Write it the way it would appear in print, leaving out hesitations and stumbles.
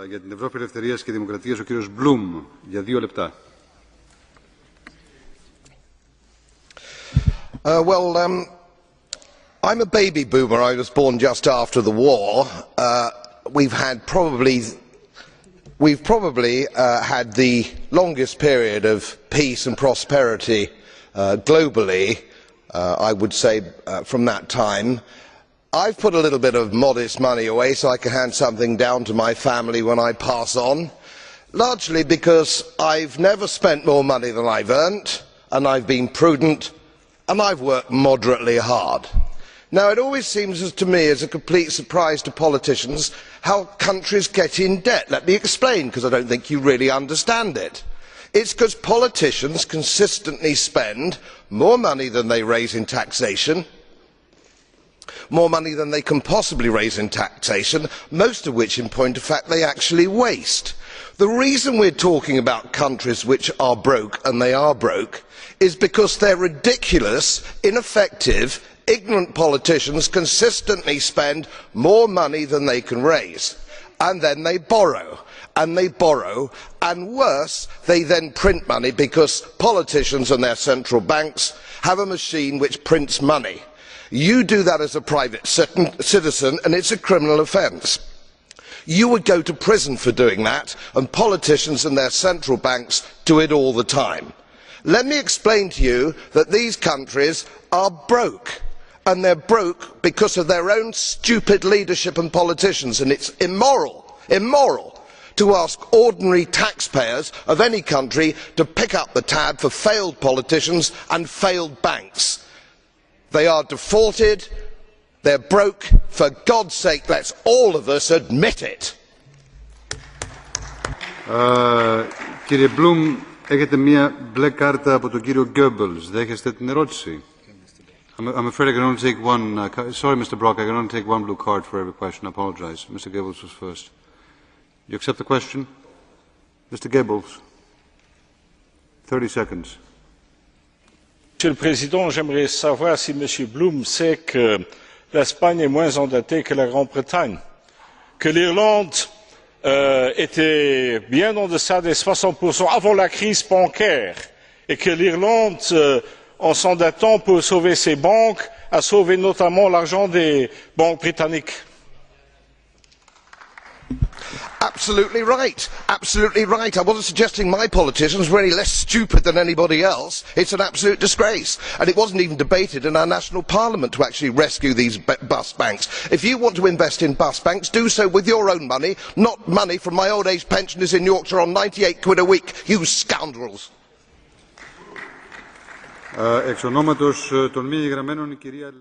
Για την Ευρώπη Ελευθερίας και Δημοκρατίας, ο κύριος Bloom, για 2 λεπτά. I'm a baby boomer. I was born just after the war. We've probably had the longest period of peace and prosperity globally, I would say, from that time. I've put a little bit of modest money away so I can hand something down to my family when I pass on, largely because I've never spent more money than I've earned, and I've been prudent, and I've worked moderately hard. Now, it always seems to me as a complete surprise to politicians how countries get in debt. Let me explain, because I don't think you really understand it. It's because politicians consistently spend more money than they raise in taxation, more money than they can possibly raise in taxation, most of which, in point of fact, they actually waste. The reason we're talking about countries which are broke, and they are broke, is because their ridiculous, ineffective, ignorant politicians consistently spend more money than they can raise, and then they borrow, and worse, they then print money because politicians and their central banks have a machine which prints money. You do that as a private citizen, and it's a criminal offence. You would go to prison for doing that, and politicians and their central banks do it all the time. Let me explain to you that these countries are broke, and they're broke because of their own stupid leadership and politicians, and it's immoral to ask ordinary taxpayers of any country to pick up the tab for failed politicians and failed banks. They are defaulted, they're broke. For God's sake, let's all of us admit it. Κύριε Bloom, έχετε μία μπλε κάρτα από τον κύριο Goebbels. Δέχεστε την ερώτηση? I'm afraid I can only take one. Sorry, Mr. Brock, I can only take one blue card for every question. I apologize. Mr. Goebbels was first. You accept the question? Mr. Goebbels, 30 seconds. Monsieur le Président, j'aimerais savoir si M. Bloom sait que l'Espagne est moins endettée que la Grande-Bretagne, que l'Irlande était bien en deçà des 60% avant la crise bancaire, et que l'Irlande, en s'endettant pour sauver ses banques, a sauvé notamment l'argent des banques britanniques. Absolutely right. Absolutely right. I wasn't suggesting my politicians were any less stupid than anybody else. It's an absolute disgrace. And it wasn't even debated in our national parliament to actually rescue these bust banks. If you want to invest in bust banks, do so with your own money, not money from my old age pensioners in Yorkshire on 98 quid a week. You scoundrels. Εξ ονόματος των μη εγγραμμένων, η κυρία